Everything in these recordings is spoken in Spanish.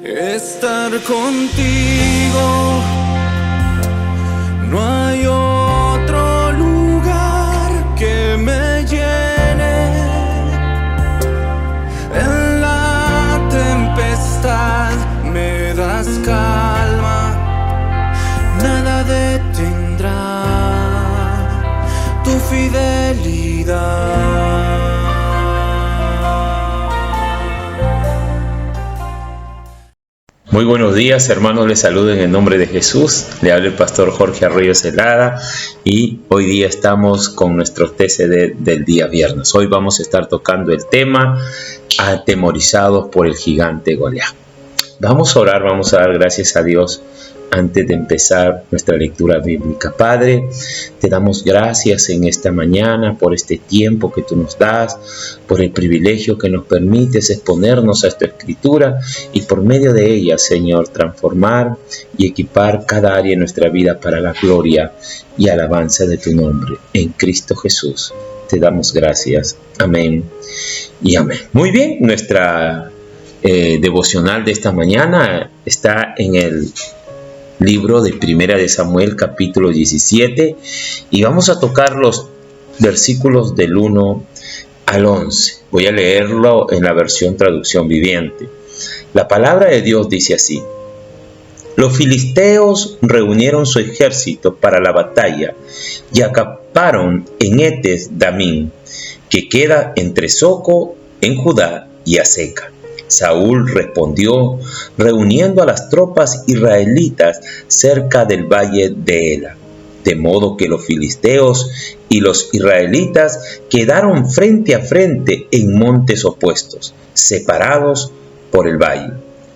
estar contigo. No hay otro lugar que me llene. En la tempestad me das calma, nada detendrá tu fidelidad. Muy buenos días, hermanos, les saludo en el nombre de Jesús. Le habla el pastor Jorge Arroyo Celada y hoy día estamos con nuestro TCD del día viernes. Hoy vamos a estar tocando el tema atemorizados por el gigante Goliat. Vamos a orar, vamos a dar gracias a Dios antes de empezar nuestra lectura bíblica. Padre, te damos gracias en esta mañana por este tiempo que tú nos das, por el privilegio que nos permites exponernos a esta escritura y por medio de ella, Señor, transformar y equipar cada área de nuestra vida para la gloria y alabanza de tu nombre. En Cristo Jesús te damos gracias. Amén y amén. Muy bien, nuestra devocional de esta mañana está en el libro de Primera de Samuel, capítulo 17, y vamos a tocar los versículos del 1 al 11. Voy a leerlo en la versión traducción viviente. La palabra de Dios dice así: Los filisteos reunieron su ejército para la batalla y acamparon en Etes Damín, que queda entre Soco en Judá y Aseca. Saúl respondió reuniendo a las tropas israelitas cerca del valle de Ela, de modo que los filisteos y los israelitas quedaron frente a frente en montes opuestos, separados por el valle.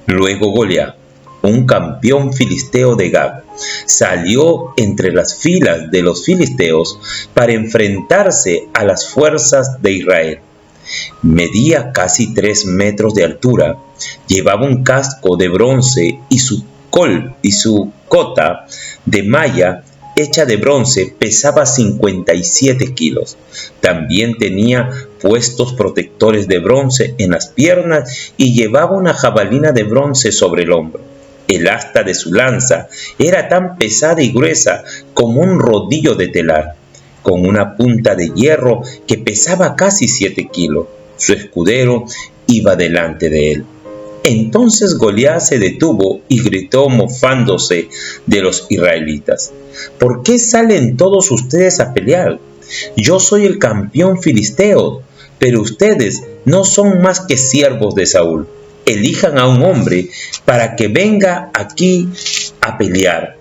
Luego Goliat, un campeón filisteo de Gab, salió entre las filas de los filisteos para enfrentarse a las fuerzas de Israel. Medía casi 3 metros de altura, llevaba un casco de bronce y su cota de malla hecha de bronce pesaba 57 kilos. También tenía puestos protectores de bronce en las piernas y llevaba una jabalina de bronce sobre el hombro. El asta de su lanza era tan pesada y gruesa como un rodillo de telar, con una punta de hierro que pesaba casi 7 kilos. Su escudero iba delante de él. Entonces Goliat se detuvo y gritó mofándose de los israelitas: ¿Por qué salen todos ustedes a pelear? Yo soy el campeón filisteo, pero ustedes no son más que siervos de Saúl. Elijan a un hombre para que venga aquí a pelear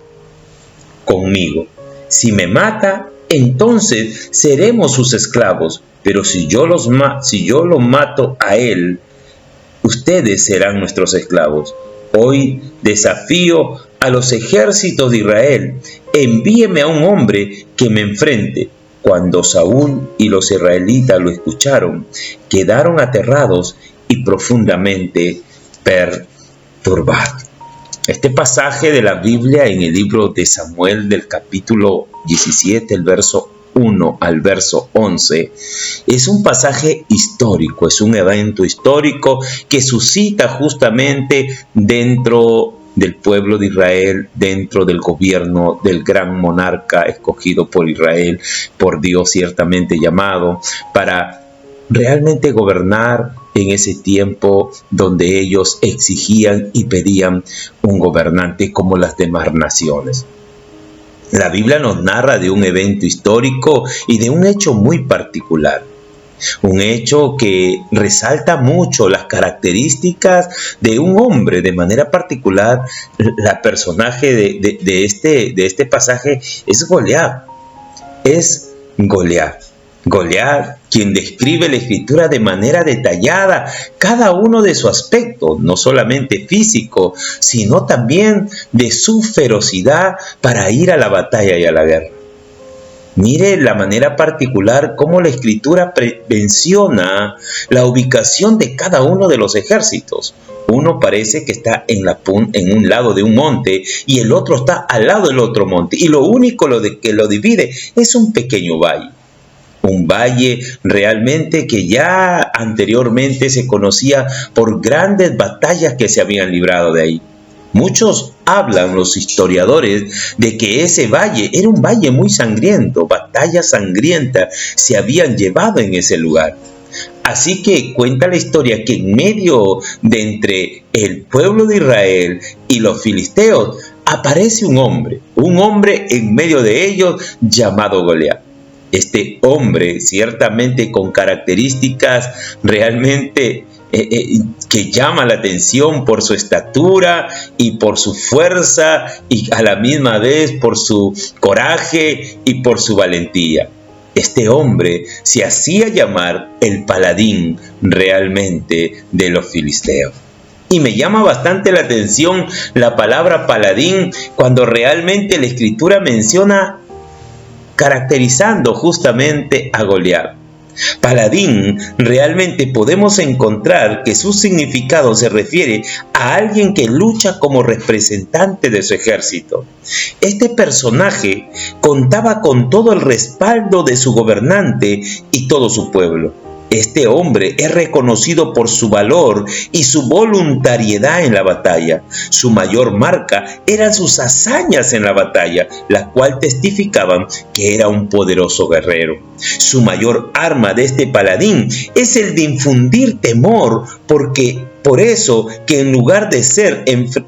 conmigo. Si me mata, entonces seremos sus esclavos, pero si yo lo mato a él, ustedes serán nuestros esclavos. Hoy desafío a los ejércitos de Israel: envíeme a un hombre que me enfrente. Cuando Saúl y los israelitas lo escucharon, quedaron aterrados y profundamente perturbados. Este pasaje de la Biblia en el libro de Samuel del capítulo 17, el verso 1 al verso 11, es un pasaje histórico, es un evento histórico que suscita justamente dentro del pueblo de Israel, dentro del gobierno del gran monarca escogido por Israel, por Dios ciertamente llamado, para realmente gobernar en ese tiempo donde ellos exigían y pedían un gobernante como las demás naciones. La Biblia nos narra de un evento histórico y de un hecho muy particular. Un hecho que resalta mucho las características de un hombre, de manera particular. La personaje de este pasaje es Goliat. Es Goliat. Goliat, quien describe la escritura de manera detallada cada uno de su aspecto, no solamente físico, sino también de su ferocidad para ir a la batalla y a la guerra. Mire la manera particular cómo la escritura menciona la ubicación de cada uno de los ejércitos. Uno parece que está en un lado de un monte y el otro está al lado del otro monte, y lo único que lo divide es un pequeño valle. un valle realmente que ya anteriormente se conocía por grandes batallas que se habían librado de ahí. Muchos hablan, los historiadores, de que ese valle era un valle muy sangriento, batallas sangrientas se habían llevado en ese lugar. Así que cuenta la historia que en medio de entre el pueblo de Israel y los filisteos aparece un hombre en medio de ellos llamado Goliat. Este hombre, ciertamente con características realmente que llama la atención por su estatura y por su fuerza y a la misma vez por su coraje y por su valentía. Este hombre se hacía llamar el paladín realmente de los filisteos. Y me llama bastante la atención la palabra paladín cuando realmente la Escritura menciona caracterizando justamente a Goliat. Paladín, realmente podemos encontrar que su significado se refiere a alguien que lucha como representante de su ejército. Este personaje contaba con todo el respaldo de su gobernante y todo su pueblo. Este hombre es reconocido por su valor y su voluntariedad en la batalla. Su mayor marca eran sus hazañas en la batalla, las cuales testificaban que era un poderoso guerrero. Su mayor arma de este paladín es el de infundir temor, por eso que en lugar de ser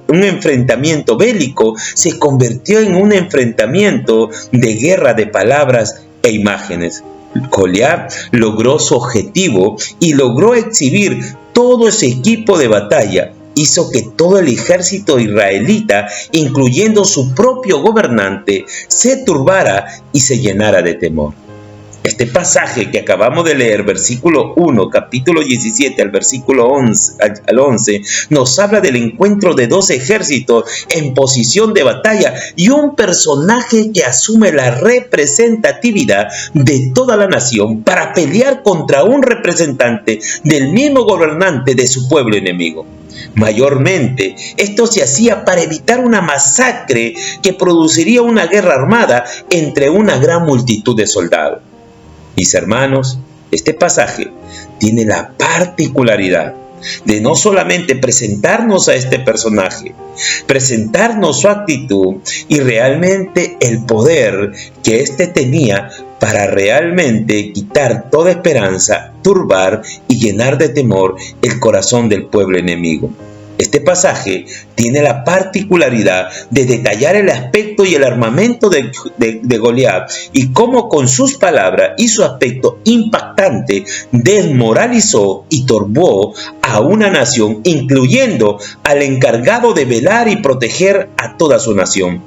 un enfrentamiento bélico, se convirtió en un enfrentamiento de guerra de palabras e imágenes. Goliat logró su objetivo y logró exhibir todo ese equipo de batalla. Hizo que todo el ejército israelita, incluyendo su propio gobernante, se turbara y se llenara de temor. Este pasaje que acabamos de leer, versículo 1, capítulo 17, al versículo 11, nos habla del encuentro de dos ejércitos en posición de batalla y un personaje que asume la representatividad de toda la nación para pelear contra un representante del mismo gobernante de su pueblo enemigo. Mayormente, esto se hacía para evitar una masacre que produciría una guerra armada entre una gran multitud de soldados. Mis hermanos, este pasaje tiene la particularidad de no solamente presentarnos a este personaje, presentarnos su actitud y realmente el poder que éste tenía para realmente quitar toda esperanza, turbar y llenar de temor el corazón del pueblo enemigo. Este pasaje tiene la particularidad de detallar el aspecto y el armamento de Goliat y cómo con sus palabras y su aspecto impactante desmoralizó y turbó a una nación, incluyendo al encargado de velar y proteger a toda su nación.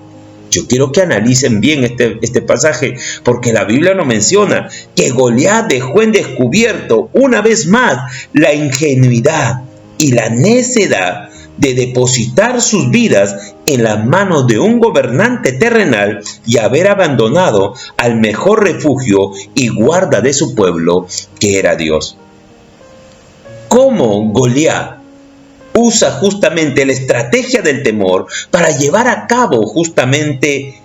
Yo quiero que analicen bien este pasaje, porque la Biblia nos menciona que Goliat dejó en descubierto una vez más la ingenuidad y la necedad de depositar sus vidas en las manos de un gobernante terrenal y haber abandonado al mejor refugio y guarda de su pueblo, que era Dios. ¿Cómo Goliat usa justamente la estrategia del temor para llevar a cabo justamente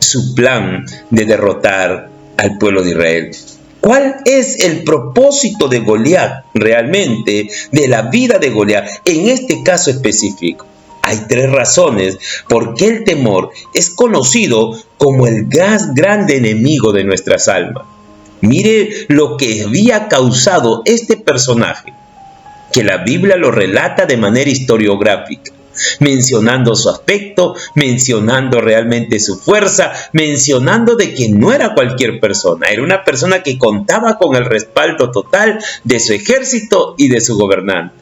su plan de derrotar al pueblo de Israel? ¿Cuál es el propósito de Goliat realmente, de la vida de Goliat en este caso específico? Hay tres razones por qué el temor es conocido como el más grande enemigo de nuestras almas. Mire lo que había causado este personaje, que la Biblia lo relata de manera historiográfica, mencionando su aspecto, mencionando realmente su fuerza, mencionando de que no era cualquier persona, era una persona que contaba con el respaldo total de su ejército y de su gobernante.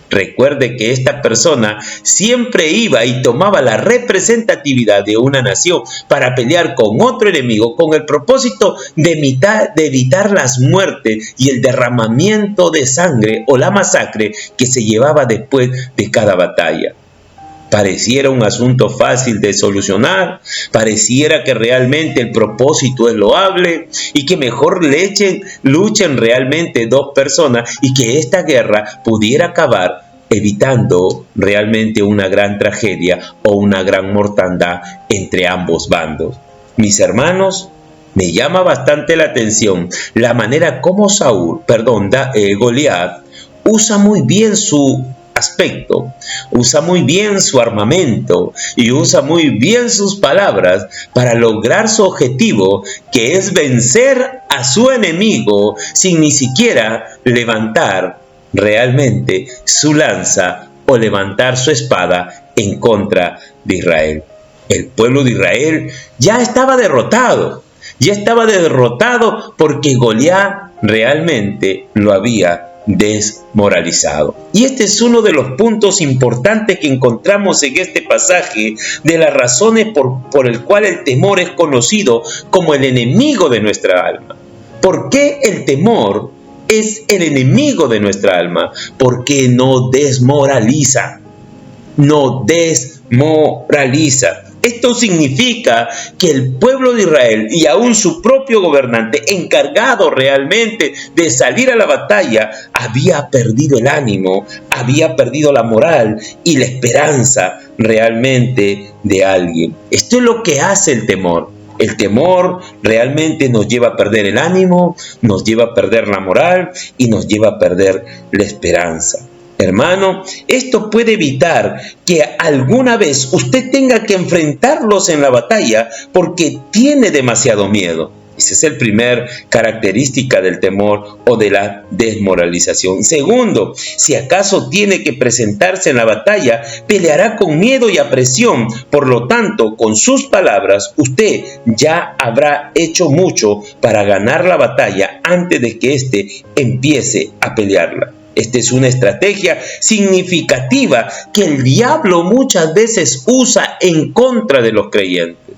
Recuerde que esta persona siempre iba y tomaba la representatividad de una nación para pelear con otro enemigo con el propósito de evitar las muertes y el derramamiento de sangre o la masacre que se llevaba después de cada batalla. Pareciera un asunto fácil de solucionar, pareciera que realmente el propósito es loable y que mejor luchen realmente dos personas y que esta guerra pudiera acabar evitando realmente una gran tragedia o una gran mortandad entre ambos bandos. Mis hermanos, me llama bastante la atención la manera como Goliat usa muy bien su aspecto, usa muy bien su armamento y usa muy bien sus palabras para lograr su objetivo, que es vencer a su enemigo sin ni siquiera levantar realmente su lanza o levantar su espada en contra de Israel. El pueblo de Israel ya estaba derrotado porque Goliat realmente lo había desmoralizado. Y este es uno de los puntos importantes que encontramos en este pasaje, de las razones por el cual el temor es conocido como el enemigo de nuestra alma. ¿Por qué el temor es el enemigo de nuestra alma? Porque no desmoraliza. Esto significa que el pueblo de Israel y aún su propio gobernante, encargado realmente de salir a la batalla, había perdido el ánimo, había perdido la moral y la esperanza realmente de alguien. Esto es lo que hace el temor. El temor realmente nos lleva a perder el ánimo, nos lleva a perder la moral y nos lleva a perder la esperanza. Hermano, esto puede evitar que alguna vez usted tenga que enfrentarlos en la batalla porque tiene demasiado miedo. Esa es la primera característica del temor o de la desmoralización. Segundo, si acaso tiene que presentarse en la batalla, peleará con miedo y apresión. Por lo tanto, con sus palabras, usted ya habrá hecho mucho para ganar la batalla antes de que éste empiece a pelearla. Esta es una estrategia significativa que el diablo muchas veces usa en contra de los creyentes.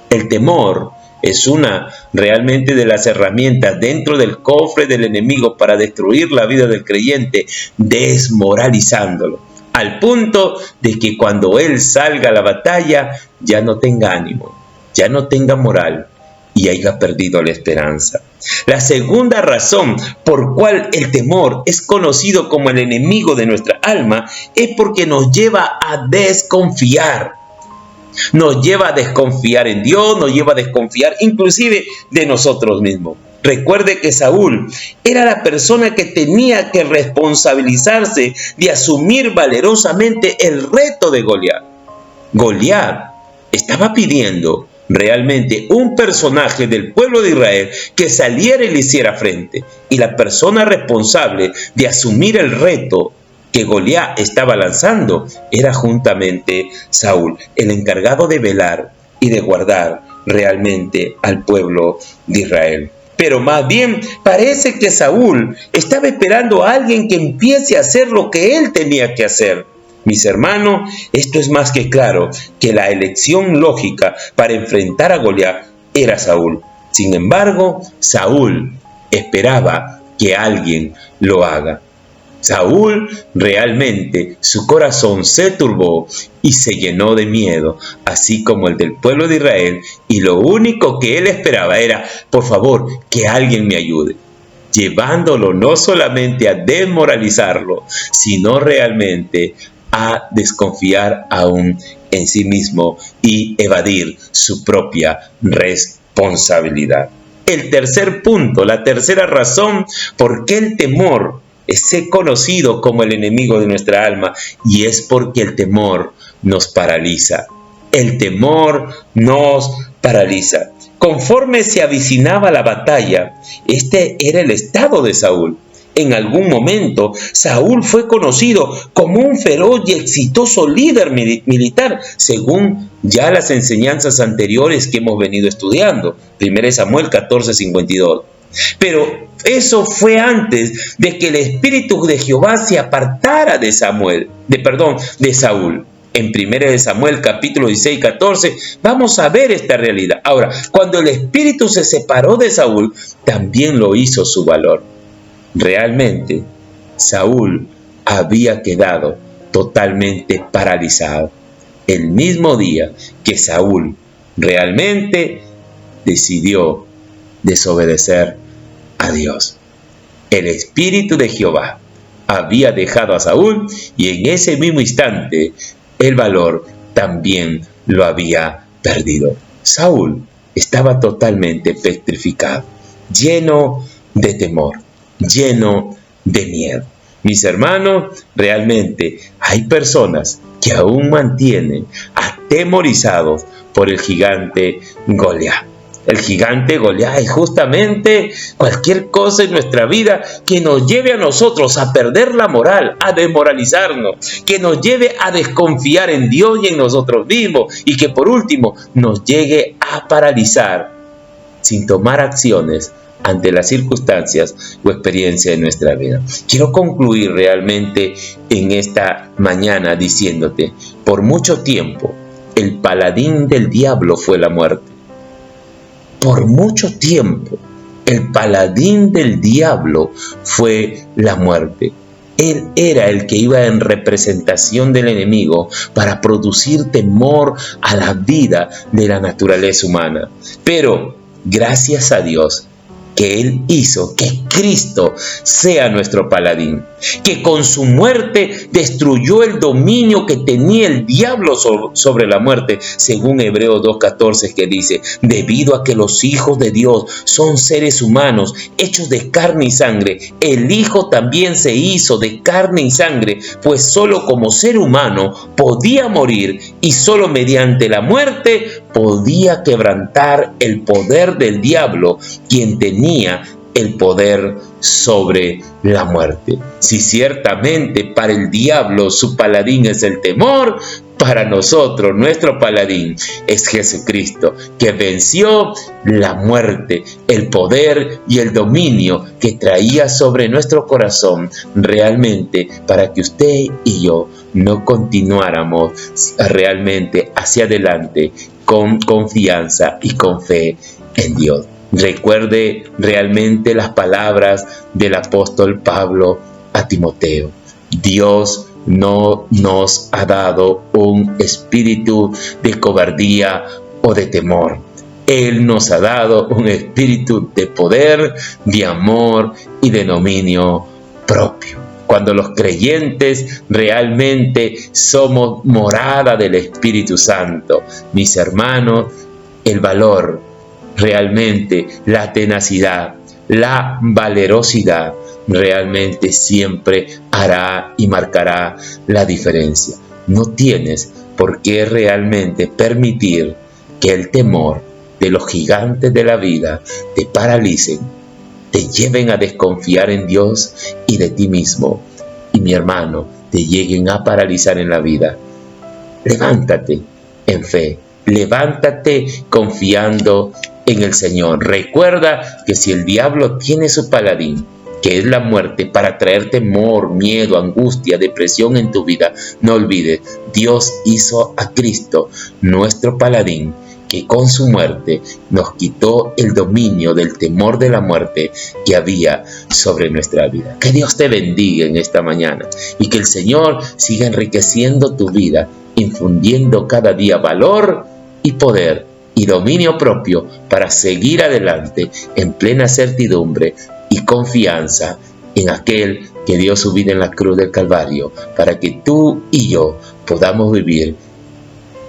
El temor es una realmente de las herramientas dentro del cofre del enemigo para destruir la vida del creyente, desmoralizándolo, al punto de que cuando él salga a la batalla ya no tenga ánimo, ya no tenga moral y haya perdido la esperanza. La segunda razón por cual el temor es conocido como el enemigo de nuestra alma es porque nos lleva a desconfiar. Nos lleva a desconfiar en Dios, nos lleva a desconfiar inclusive de nosotros mismos. Recuerde que Saúl era la persona que tenía que responsabilizarse de asumir valerosamente el reto de Goliat. Goliat estaba pidiendo realmente un personaje del pueblo de Israel que saliera y le hiciera frente. Y la persona responsable de asumir el reto que Goliat estaba lanzando era juntamente Saúl, el encargado de velar y de guardar realmente al pueblo de Israel. Pero más bien parece que Saúl estaba esperando a alguien que empiece a hacer lo que él tenía que hacer. Mis hermanos, esto es más que claro que la elección lógica para enfrentar a Goliat era Saúl. Sin embargo, Saúl esperaba que alguien lo haga. Saúl realmente su corazón se turbó y se llenó de miedo, así como el del pueblo de Israel, y lo único que él esperaba era, por favor, que alguien me ayude, llevándolo no solamente a desmoralizarlo, sino realmente a desconfiar aún en sí mismo y evadir su propia responsabilidad. El tercer punto, la tercera razón por qué el temor es conocido como el enemigo de nuestra alma, y es porque el temor nos paraliza. El temor nos paraliza. Conforme se avicinaba la batalla, este era el estado de Saúl. En algún momento, Saúl fue conocido como un feroz y exitoso líder militar, según ya las enseñanzas anteriores que hemos venido estudiando. 1 Samuel 14:52. Pero eso fue antes de que el Espíritu de Jehová se apartara de Saúl. En 1 Samuel capítulo 16, 14, vamos a ver esta realidad. Ahora, cuando el Espíritu se separó de Saúl, también lo hizo su valor. Realmente, Saúl había quedado totalmente paralizado. El mismo día que Saúl realmente decidió desobedecer a Dios, el Espíritu de Jehová había dejado a Saúl, y en ese mismo instante el valor también lo había perdido. Saúl estaba totalmente petrificado, lleno de temor, lleno de miedo. Mis hermanos, realmente hay personas que aún mantienen atemorizados por el gigante Goliat. El gigante Goliat es justamente cualquier cosa en nuestra vida que nos lleve a nosotros a perder la moral, a desmoralizarnos, que nos lleve a desconfiar en Dios y en nosotros mismos, y que por último nos llegue a paralizar sin tomar acciones ante las circunstancias o experiencias de nuestra vida. Quiero concluir realmente en esta mañana diciéndote, por mucho tiempo el paladín del diablo fue la muerte. Por mucho tiempo el paladín del diablo fue la muerte. Él era el que iba en representación del enemigo para producir temor a la vida de la naturaleza humana. Pero gracias a Dios que Él hizo que Cristo sea nuestro paladín, que con su muerte destruyó el dominio que tenía el diablo sobre la muerte, según Hebreos 2:14, que dice, debido a que los hijos de Dios son seres humanos, hechos de carne y sangre, el Hijo también se hizo de carne y sangre, pues solo como ser humano podía morir y solo mediante la muerte podía quebrantar el poder del diablo, quien tenía el poder sobre la muerte. Si ciertamente para el diablo su paladín es el temor, para nosotros nuestro paladín es Jesucristo, que venció la muerte, el poder y el dominio que traía sobre nuestro corazón, realmente para que usted y yo no continuáramos realmente hacia adelante con confianza y con fe en Dios. Recuerde realmente las palabras del apóstol Pablo a Timoteo. Dios no nos ha dado un espíritu de cobardía o de temor. Él nos ha dado un espíritu de poder, de amor y de dominio propio. Cuando los creyentes realmente somos morada del Espíritu Santo, mis hermanos, el valor, realmente la tenacidad, la valerosidad, realmente siempre hará y marcará la diferencia. No tienes por qué realmente permitir que el temor de los gigantes de la vida te paralicen, te lleven a desconfiar en Dios y de ti mismo, y mi hermano, te lleguen a paralizar en la vida. Levántate en fe, levántate confiando en el Señor. Recuerda que si el diablo tiene su paladín, que es la muerte, para traer temor, miedo, angustia, depresión en tu vida, no olvides, Dios hizo a Cristo nuestro paladín, que con su muerte nos quitó el dominio del temor de la muerte que había sobre nuestra vida. Que Dios te bendiga en esta mañana y que el Señor siga enriqueciendo tu vida, infundiendo cada día valor y poder y dominio propio para seguir adelante en plena certidumbre y confianza en aquel que dio su vida en la cruz del Calvario, para que tú y yo podamos vivir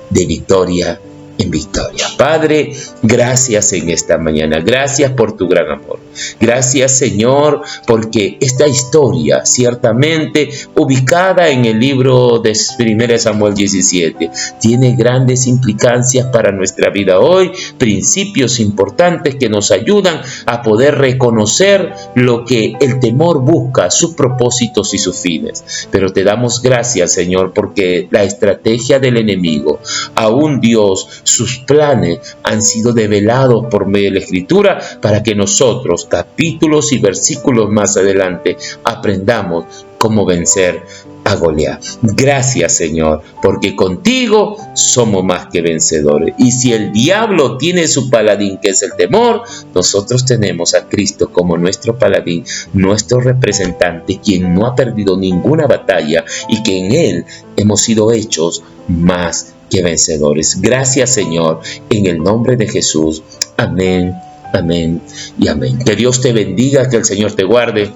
de victoria en victoria. Padre, gracias en esta mañana, gracias por tu gran amor, gracias Señor, porque esta historia ciertamente ubicada en el libro de 1 Samuel 17 tiene grandes implicancias para nuestra vida hoy, principios importantes que nos ayudan a poder reconocer lo que el temor busca, sus propósitos y sus fines. Pero te damos gracias Señor, porque la estrategia del enemigo, aún Dios, sus planes han sido develados por medio de la Escritura para que nosotros, capítulos y versículos más adelante, aprendamos cómo vencer a Goliat. Gracias Señor, porque contigo somos más que vencedores. Y si el diablo tiene su paladín, que es el temor, nosotros tenemos a Cristo como nuestro paladín, nuestro representante, quien no ha perdido ninguna batalla y que en Él hemos sido hechos más que vencedores. Gracias Señor, en el nombre de Jesús. Amén, amén y amén. Que Dios te bendiga, que el Señor te guarde,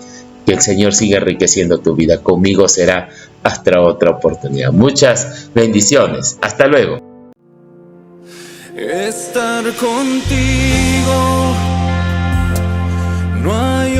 que el Señor siga enriqueciendo tu vida. Conmigo será hasta otra oportunidad. Muchas bendiciones. Hasta luego. estar contigo. No hay